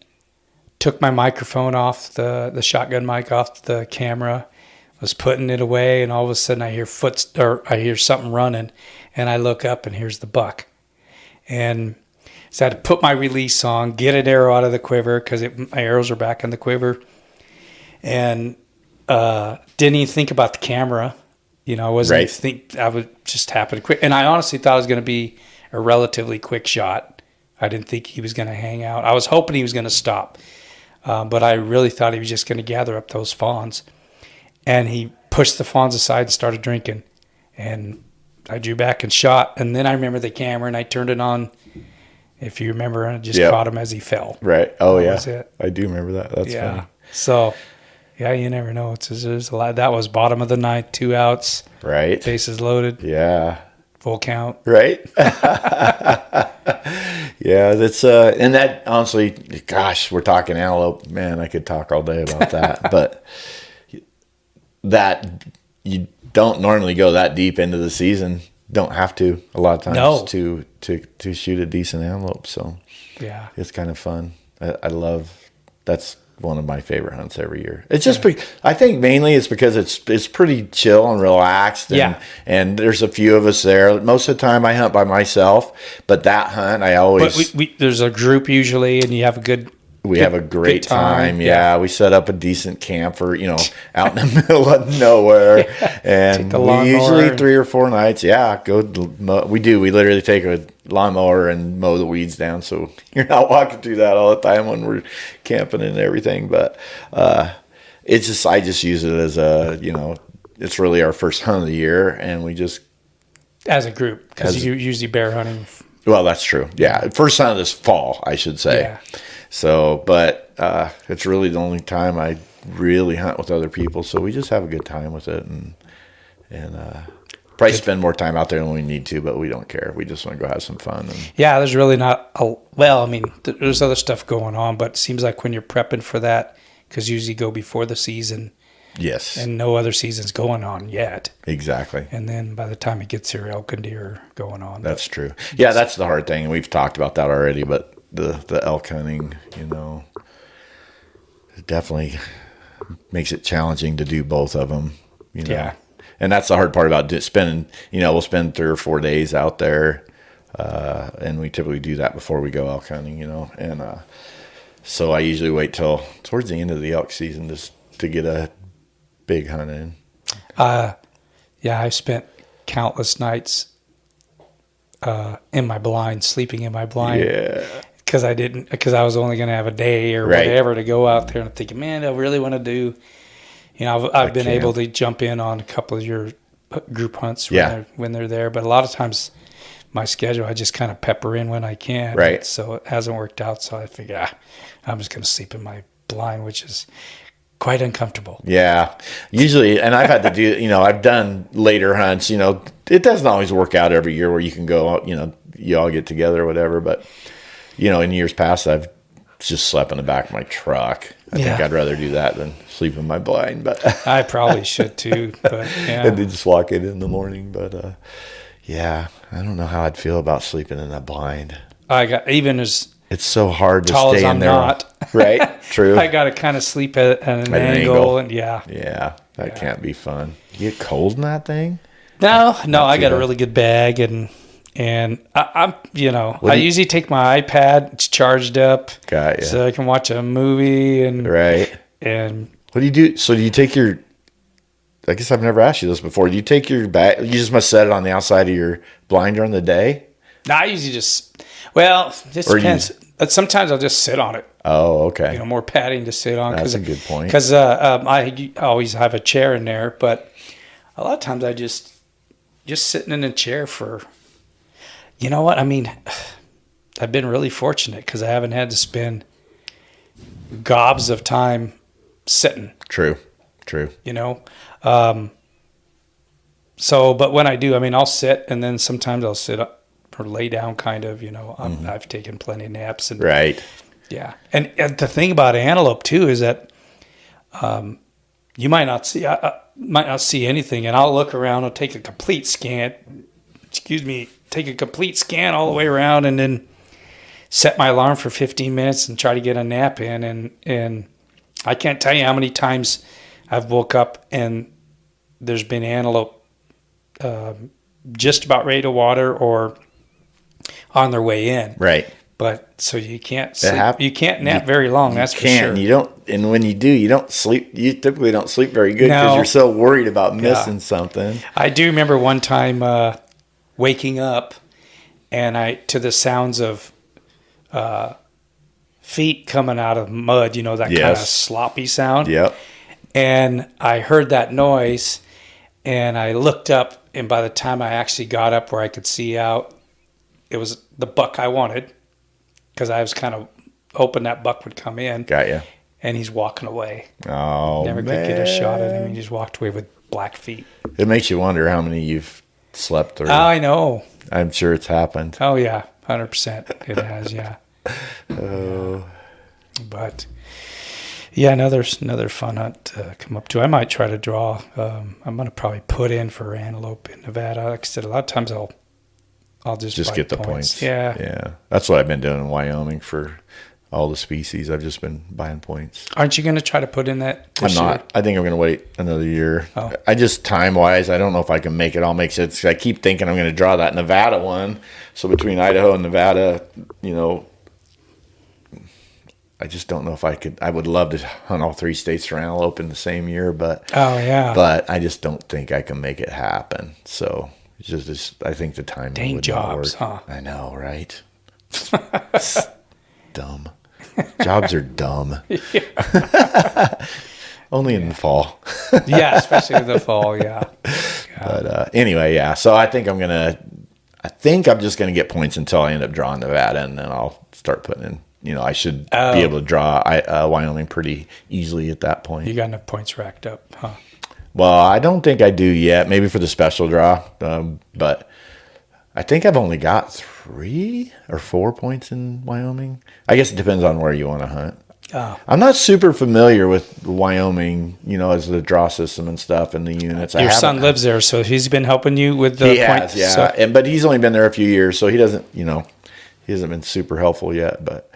took my microphone off, the shotgun mic off the camera, was putting it away, and all of a sudden I hear something running, and I look up and here's the buck. And So I had to put my release on, get an arrow out of the quiver because my arrows were back in the quiver. And didn't even think about the camera. I wasn't even think I would just happen quick. And I honestly thought it was going to be a relatively quick shot. I didn't think he was going to hang out. I was hoping he was going to stop. But I really thought he was just going to gather up those fawns. And he pushed the fawns aside and started drinking. And I drew back and shot. And then I remember the camera, and I turned it on. If you remember, and I just caught him as he fell. Right. Oh, that yeah. was it. I do remember that. That's funny. So, yeah, you never know. There's a lot. That was bottom of the ninth, 2 outs. Right. Bases loaded. Yeah. Full count. Right. Yeah, that's and that honestly, gosh, we're talking antelope. Man, I could talk all day about that. But that you don't normally go that deep into the season. Don't have to a lot of times to shoot a decent antelope. So yeah, it's kind of fun. I love that's one of my favorite hunts every year. It's just I think mainly it's because it's pretty chill and relaxed. And there's a few of us there. Most of the time I hunt by myself, but that hunt I always. But there's a group usually, and you have have a great time. Yeah, we set up a decent camp for out in the middle of nowhere, and we usually 3 or 4 nights. Yeah, we literally take a lawnmower and mow the weeds down, so you're not walking through that all the time when we're camping and everything. But it's just I just use it as it's really our first hunt of the year, and we just as a group because you're usually bear hunting. Well, that's true. Yeah, first hunt of this fall, I should say. Yeah. So, but it's really the only time I really hunt with other people. So we just have a good time with it, and probably spend more time out there than we need to, but we don't care. We just want to go have some fun. Yeah, there's really not there's other stuff going on, but it seems like when you're prepping for that, because you usually go before the season. Yes. And no other season's going on yet. Exactly. And then by the time it gets here, elk and deer are going on. That's true. Yeah, that's the hard thing. We've talked about that already, but the elk hunting, it definitely makes it challenging to do both of them. Yeah. And that's the hard part about spending. We'll spend 3 or 4 days out there, and we typically do that before we go elk hunting. And so I usually wait till towards the end of the elk season just to get a big hunt in. Yeah, I spent countless nights in my blind, sleeping in my blind. Yeah. Because I was only going to have a day or whatever to go out there, and I'm thinking, man, I really want to do. I've been able to jump in on a couple of your group hunts when they're there, but a lot of times my schedule I just kind of pepper in when I can. Right. So it hasn't worked out. So I figure I'm just going to sleep in my blind, which is quite uncomfortable. Yeah, usually, and I've had to do. I've done later hunts. It doesn't always work out every year where you can go out. You all get together or whatever, but. In years past, I've just slept in the back of my truck. I think I'd rather do that than sleep in my blind. But I probably should too. But yeah, and then just walk in the morning. But I don't know how I'd feel about sleeping in a blind. It's so hard to tall stay as in I'm there. not. Right? True. I got to kind of sleep at an angle, and that can't be fun. You get cold in that thing? No, I got a really good bag, and I'm I usually take my iPad. It's charged up, so I can watch a movie and And what do you do? So do you take your? I guess I've never asked you this before. Do you take your bag? You just must set it on the outside of your blind during the day. No, I usually just. Well, this depends. But sometimes I'll just sit on it. Oh, okay. More padding to sit on. That's a good point. Because I always have a chair in there, but a lot of times I just sitting in a chair for. You know what? I mean, I've been really fortunate because I haven't had to spend gobs of time sitting. True. So, but when I do, I'll sit, and then sometimes I'll sit up or lay down kind of, I've taken plenty of naps. And, yeah. And the thing about antelope too is that you might not see anything, and I'll look around, I'll take a complete scan, take a complete scan all the way around, and then set my alarm for 15 minutes and try to get a nap in. And I can't tell you how many times I've woke up and there's been antelope just about ready to water or on their way in. Right. But so you can't It sleep, you can't nap very long. That's for sure. You don't, and when you do, you don't sleep. You typically don't sleep very good because No. you're so worried about missing something. I do remember one time waking up and to the sounds of feet coming out of mud, that kind of sloppy sound. Yep. And I heard that noise and I looked up, and by the time I actually got up where I could see out, it was the buck I wanted, because I was kind of hoping that buck would come in. Got you. And he's walking away. Oh, Never could get a shot at him. He just walked away with black feet. It makes you wonder how many you've slept through. I know. I'm sure it's happened. Oh, yeah. 100%. It has, yeah. Oh. But, yeah, another fun hunt to come up to. I might try to draw. I'm going to probably put in for antelope in Nevada. Like I said, a lot of times I'll just get the points. Yeah. Yeah. That's what I've been doing in Wyoming for all the species. I've just been buying points. Aren't you going to try to put in that this I'm not. year? I think I'm going to wait another year. Oh. I just, time-wise, I don't know if I can make it all make sense. I keep thinking I'm going to draw that Nevada one. So between Idaho and Nevada, I just don't know if I could. I would love to hunt all 3 states for antelope in the same year, but I just don't think I can make it happen. So it's just I think the timing Dang would jobs, not work. huh? I know, right? Dumb. Jobs are dumb. Only in the fall. Yeah, especially in the fall. Yeah. But anyway, yeah. So I think I'm just gonna get points until I end up drawing Nevada, and then I'll start putting in. I should be able to draw Wyoming pretty easily at that point. You got enough points racked up, huh? Well, I don't think I do yet. Maybe for the special draw, but I think I've only got 3 or 4 points in Wyoming. I guess it depends on where you want to hunt. Oh. I'm not super familiar with Wyoming, as the draw system and stuff and the units. Your son lives there, so he's been helping you with the points. Yeah. So. But he's only been there a few years, so he doesn't, he hasn't been super helpful yet. But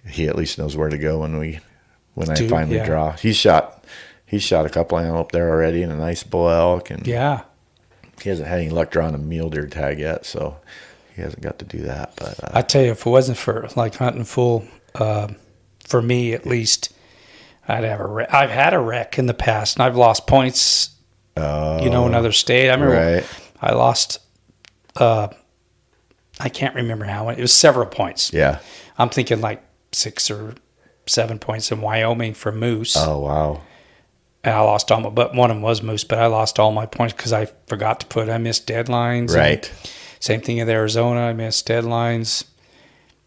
he at least knows where to go when I finally draw. He's shot a couple antelope there already and a nice bull elk, and yeah. He hasn't had any luck drawing a mule deer tag yet, so he hasn't got to do that. But I tell you, if it wasn't for like hunting full, for me at least, I'd have a wreck. I've had a wreck in the past, and I've lost points. In another state. I remember I lost. I can't remember how many. It was several points. Yeah, I'm thinking like 6 or 7 points in Wyoming for moose. Oh wow. And I lost all my, but one of them was moose, but I lost all my points because I forgot to I missed deadlines. Right. Same thing in Arizona. I missed deadlines.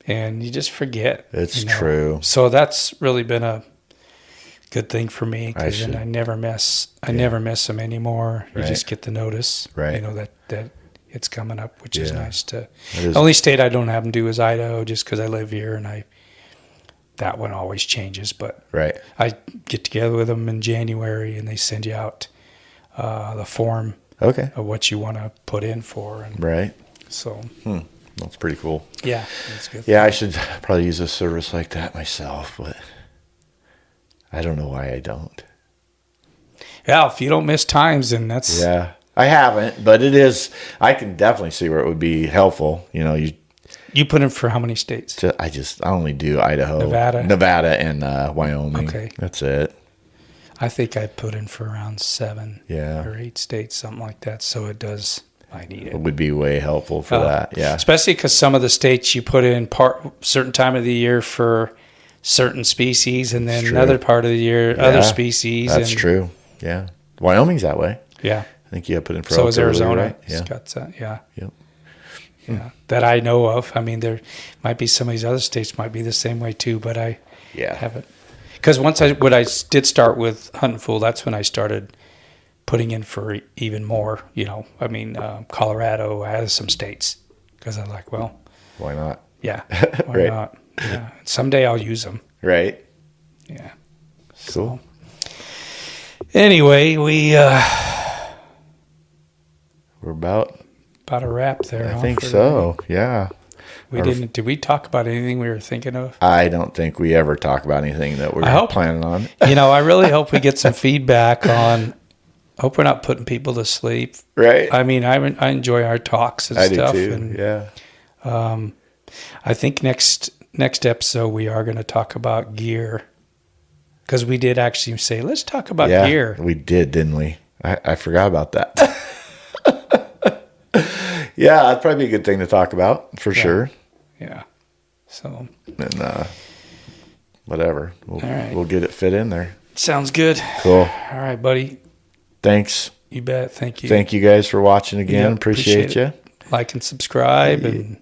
And you just forget. It's true. So that's really been a good thing for me, because I never miss them anymore. You just get the notice, that it's coming up, which is nice to. The only state I don't have them do is Idaho, just because I live here, and that one always changes. But I get together with them in January, and they send you out the form of what you want to put in for. And so that's pretty cool. Yeah, that's good. Yeah, I should probably use a service like that myself, but I don't know why I don't. Yeah, if you don't miss times, then that's... Yeah, I haven't, but it is... I can definitely see where it would be helpful. You put in for how many states? I only do Idaho, Nevada, and Wyoming. Okay. That's it. I think I put in for around 7 or 8 states, something like that, so it does... I need it. It would be way helpful for that, yeah. Especially because some of the states you put in certain time of the year for certain species, and then another part of the year other species. That's true. Yeah, Wyoming's that way. Yeah, I think you have put in for. So is Arizona. Right? Yeah, Yep. Yeah, that I know of. I mean, there might be some of these other states might be the same way too, but I haven't. Because once I did start with hunting full, that's when I started putting in for even more, Colorado, I had some states, because I'm like, well, why not? Yeah, why not? Yeah, someday I'll use them. Right. Yeah. Cool. So, anyway, we're about a wrap there. I think so. Yeah. Did we talk about anything we were thinking of? I don't think we ever talk about anything that we're planning on. I really hope we get some feedback on. Hope we're not putting people to sleep. Right. I mean, I enjoy our talks and stuff. I do too. I think next episode we are going to talk about gear, because we did actually say let's talk about gear. We did, didn't we? I forgot about that. Yeah, that'd probably be a good thing to talk about for sure. Yeah. So. And whatever, right. We'll get it fit in there. Sounds good. Cool. All right, buddy. Thanks. You bet. Thank you. Thank you guys for watching again. Appreciate you. Like and subscribe, and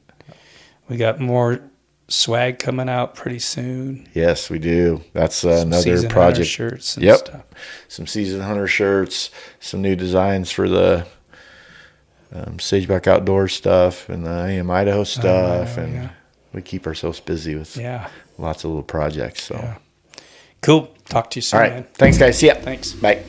we got more swag coming out pretty soon. Yes, we do. That's another Season project. Hunter shirts and stuff. Some Season Hunter shirts, some new designs for the Sageback Outdoors stuff and the Idaho stuff, and we keep ourselves busy with lots of little projects. So cool. Talk to you soon. All right. Man. Thanks, guys. See ya. Thanks. Bye.